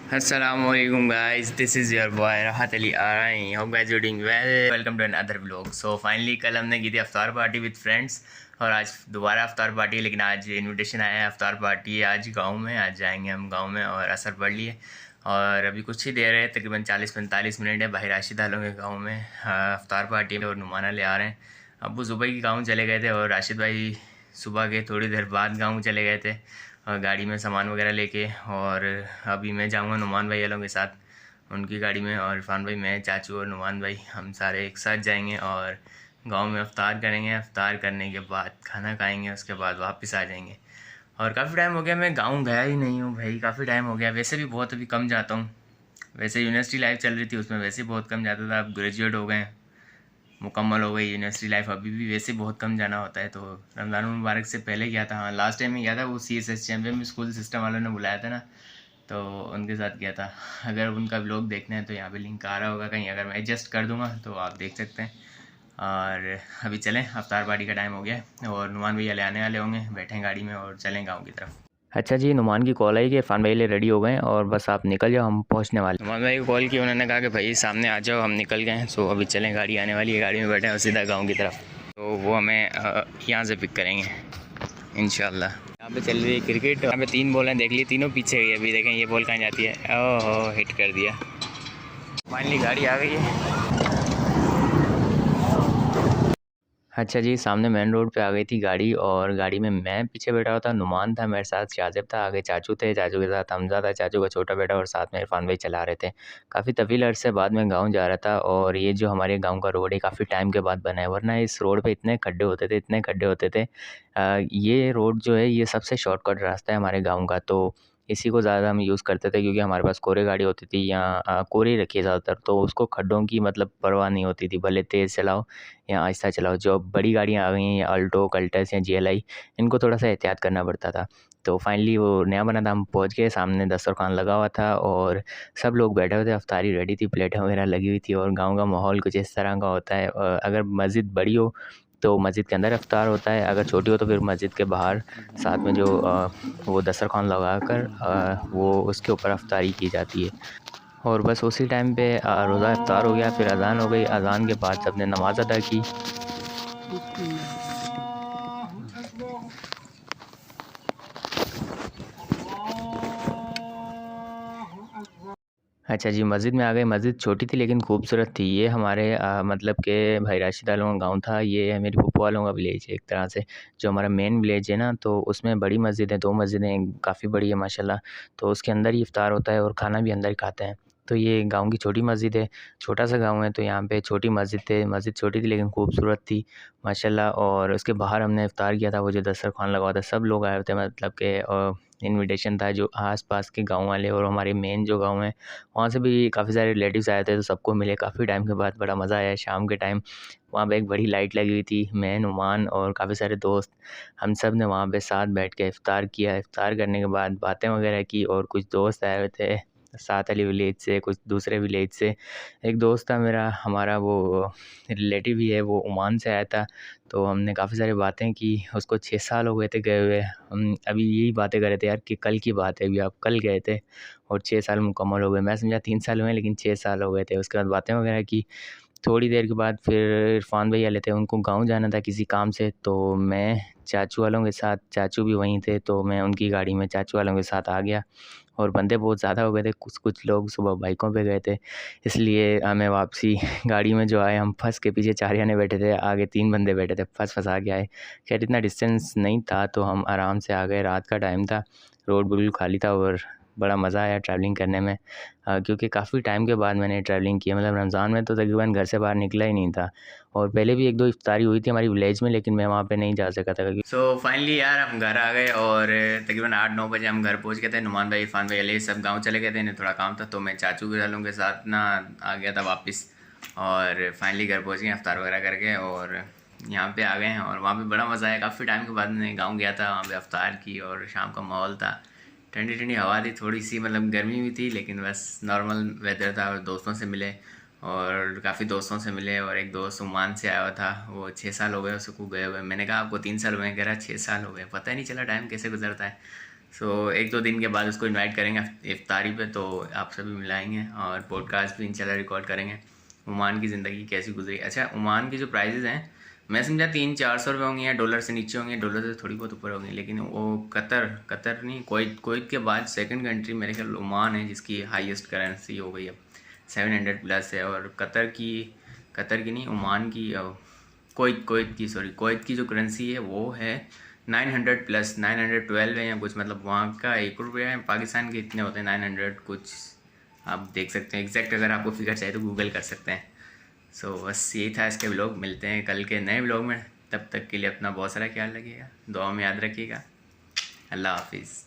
Assalamualaikum guys, this is your boy Rahat Ali I hope guys you doing well. Welcome to another vlog. So finally कल हमने की थी अफ्तार party with friends और आज दोबारा अफ्तार पार्टी है, लेकिन आज इनविटेशन आया है अफ्तार पार्टी आज गांव में। आज जाएंगे हम गांव में और असर पड़ लिए और अभी कुछ ही देर है, तकरीबन 40-45 मिनट है। भाई राशिद आलों के गाँव में अफ्तार पार्टी और नुमाना ले आ रहे हैं। अबू सुबह की गाँव चले गए थे और राशिद भाई सुबह के थोड़ी देर बाद गाँव चले गए थे गाड़ी में सामान वगैरह लेके। और अभी मैं जाऊंगा नुमान भाई वालों के साथ उनकी गाड़ी में, और इरफान भाई, मैं, चाचू और नुमान भाई हम सारे एक साथ जाएंगे और गांव में अफ्तार करेंगे। अफ्तार करने के बाद खाना खाएंगे, उसके बाद वापस आ जाएंगे। और काफ़ी टाइम हो गया मैं गांव गया ही नहीं हूँ भाई, काफ़ी टाइम हो गया। वैसे भी बहुत अभी कम जाता हूँ। वैसे यूनिवर्सिटी लाइफ चल रही थी उसमें वैसे बहुत कम जाता था। अब ग्रेजुएट हो गए, मुकम्मल हो गई यूनिवर्सिटी लाइफ, अभी भी वैसे बहुत कम जाना होता है। तो रमज़ान मुबारक से पहले गया था। हाँ, लास्ट टाइम में गया था, वो CSS चैम्पियन स्कूल सिस्टम वालों ने बुलाया था ना, तो उनके साथ गया था। अगर उनका व्लॉग देखना है तो यहाँ पे लिंक आ रहा होगा कहीं, अगर मैं एडजस्ट कर दूँगा तो आप देख सकते हैं। और अभी चलें, अफ्तार पार्टी का टाइम हो गया है और नुमान भैया ले आने वाले होंगे, बैठें गाड़ी में और चलें गाँव की तरफ। अच्छा जी, नुमान की कॉल आई कि इरफान भाई ले रेडी हो गए और बस आप निकल जाओ, हम पहुंचने वाले। नुमान भाई को कॉल की, उन्होंने कहा कि भाई सामने आ जाओ, हम निकल गए हैं। सो अभी चलें, गाड़ी आने वाली है, गाड़ी में बैठे और सीधा गांव की तरफ। तो वो हमें यहाँ से पिक करेंगे इंशाल्लाह। यहाँ पे चल रही है क्रिकेट। यहाँ पे 3 बॉल हैं, देख ली, तीनों पीछे गई। अभी देखें ये बॉल कहाँ जाती है। ओहो, हिट कर दिया। फाइनली गाड़ी आ गई है। अच्छा जी, सामने मेन रोड पे आ गई थी गाड़ी और गाड़ी में मैं पीछे बैठा हुआ था, नुमान था मेरे साथ, शाजिब था, आगे चाचू थे, चाचू के साथ हमज़ा था, चाचू का छोटा बेटा, और साथ में इरफान भाई चला रहे थे। काफ़ी तवील अरसे बाद में गाँव जा रहा था और ये जो हमारे गाँव का रोड है काफ़ी टाइम के बाद बना है, वरना इस रोड पे इतने खड्डे होते थे, इतने खड्डे होते थे। ये रोड जो है ये सबसे शॉर्टकट रास्ता है हमारे गाँव का, तो इसी को ज़्यादा हम यूज़ करते थे क्योंकि हमारे पास कोरे गाड़ी होती थी या कोरे रखी है ज़्यादातर, तो उसको खड्डों की मतलब परवाह नहीं होती थी, भले तेज़ चलाओ या आहिस्ता चलाओ। जो बड़ी गाड़ियाँ आ गई हैं, अल्टो, कल्टस या GLI, इनको थोड़ा सा एहतियात करना पड़ता था। तो फाइनली वो नया बना था, हम पहुँच गए। सामने दस्तरख़्वान लगा हुआ था और सब लोग बैठे हुए थे, अफ्तारी रेडी थी, प्लेटें वगैरह लगी हुई थी। और गाँव का माहौल कुछ इस तरह का होता है, अगर मस्जिद बड़ी हो तो मस्जिद के अंदर इफ्तार होता है, अगर छोटी हो तो फिर मस्जिद के बाहर साथ में जो वो दस्तरख़्वान लगा कर वो उसके ऊपर अफ्तारी की जाती है। और बस उसी टाइम पे रोज़ा इफ्तार हो गया, फिर अज़ान हो गई। अज़ान के बाद सबने नमाज़ अदा की। अच्छा जी, मस्जिद में आ गए। मस्जिद छोटी थी लेकिन खूबसूरत थी। ये हमारे मतलब के भाई राशिद वालों का गाँव था। ये है मेरी फूफो वालों का विलेज है एक तरह से, जो हमारा मेन विलेज है ना, तो उसमें बड़ी मस्जिद है, 2 मस्जिदें काफ़ी बड़ी है माशाल्लाह। तो उसके अंदर ही इफ्तार होता है और खाना भी अंदर ही खाते हैं। तो ये गाँव की छोटी मस्जिद है, छोटा-सा गाँव है, तो यहाँ पे छोटी मस्जिद थे। मस्जिद छोटी थी लेकिन खूबसूरत थी माशाल्लाह। और उसके बाहर हमने इफ्तार किया था, वो जो दस्तरख़्वान लगा हुआ था, सब लोग आए हुए थे, मतलब के इन्विटेशन था। जो आस-पास के गाँव वाले और हमारे मेन जो गाँव है, वहाँ से भी काफ़ी सारे रिलेटिव्स आए थे, तो सबको मिले काफ़ी टाइम के बाद, बड़ा मज़ा आया। शाम के टाइम वहाँ पे एक बड़ी लाइट लगी हुई थी, मैं, नुमान और काफ़ी सारे दोस्त, हम सब ने वहाँ पे साथ बैठ के इफ्तार किया। इफ्तार करने के बाद बातें वगैरह की और कुछ दोस्त आए हुए थे साथ वाली विलेज से, कुछ दूसरे विलेज से। एक दोस्त था मेरा, हमारा वो रिलेटिव ही है, वो ओमान से आया था, तो हमने काफ़ी सारी बातें की। उसको 6 साल हो गए थे गए हुए। हम अभी यही बातें कर रहे थे यार कि कल की बात है, अभी आप कल गए थे और 6 साल मुकम्मल हो गए। मैं समझा 3 साल हुए हैं लेकिन 6 साल हो गए थे। उसके बाद बातें वगैरह की। थोड़ी देर के बाद फिर इरफान भैया लेते, उनको गाँव जाना था किसी काम से, तो मैं चाचू वालों के साथ, चाचू भी वहीं थे, तो मैं उनकी गाड़ी में चाचू वालों के साथ आ गया। और बंदे बहुत ज़्यादा हो गए थे, कुछ लोग सुबह बाइकों पे गए थे, इसलिए हमें वापसी गाड़ी में जो आए, हम फँस के, पीछे 4 जने बैठे थे, आगे 3 बंदे बैठे थे, फँसा के आए। खैर इतना डिस्टेंस नहीं था तो हम आराम से आ गए। रात का टाइम था, रोड बिल्कुल खाली था और बड़ा मज़ा आया ट्रैवलिंग करने में, क्योंकि काफ़ी टाइम के बाद मैंने ट्रैवलिंग की है। मतलब रमज़ान में तो तकरीबन घर से बाहर निकला ही नहीं था, और पहले भी 1-2 इफ्तारी हुई थी हमारी विलेज में, लेकिन मैं वहाँ पे नहीं जा सका था। सो फाइनली यार हम घर आ गए और तकरीबन 8-9 बजे हम घर पहुँच गए थे। नुमान भाई, इरफान भाई, अली सब गाँव चले गए थे, इन्हें थोड़ा काम था, तो मैं चाचू के वालों के साथ ना आ गया था वापस। और फाइनली घर पहुँच गए इफ्तार वगैरह करके और यहाँ पे आ गए हैं। और वहाँ पे बड़ा मज़ा आया, काफ़ी टाइम के बाद मैं गाँव गया था, वहाँ पे इफ्तार की और शाम का माहौल था, ठंडी ठंडी हवा थी, थोड़ी सी मतलब गर्मी भी थी लेकिन बस नॉर्मल वेदर था। और दोस्तों से मिले और काफ़ी दोस्तों से मिले, और एक दोस्त ओमान से आया हुआ था, वो 6 साल हो गए उसको गए हुए। मैंने कहा आपको 3 साल हुए हैं, कह रहा 6 साल हो गए, पता ही नहीं चला टाइम कैसे गुजरता है। सो 1-2 दिन के बाद उसको इनवाइट करेंगे इफ्तारी पे, तो आपसे भी मिलाएंगे और पॉडकास्ट भी इंशाल्लाह रिकॉर्ड करेंगे। ओमान की ज़िंदगी कैसी गुजरी। अच्छा, ओमान की जो प्राइजेज़ हैं, मैं समझा 300-400 रुपये होंगे, या डॉलर से नीचे होंगे, डॉलर से थोड़ी बहुत ऊपर होंगी, लेकिन वो कतर नहीं, कोविड के बाद सेकंड कंट्री मेरे ख्याल ओमान है जिसकी हाईएस्ट करेंसी हो गई है, 700 प्लस है। और कतर की नहीं, ओमान की, कोवित की जो करेंसी है वो है 900 प्लस, 912 है या कुछ, मतलब वहाँ का 1 रुपया है, पाकिस्तान के इतने होते हैं 900 कुछ। आप देख सकते हैं एग्जैक्ट, अगर आपको फिगर चाहिए तो गूगल कर सकते हैं। सो बस यही था इसके व्लॉग। मिलते हैं कल के नए व्लॉग में, तब तक के लिए अपना बहुत सारा ख्याल रखिएगा, दुआ में याद रखिएगा। अल्लाह हाफिज़।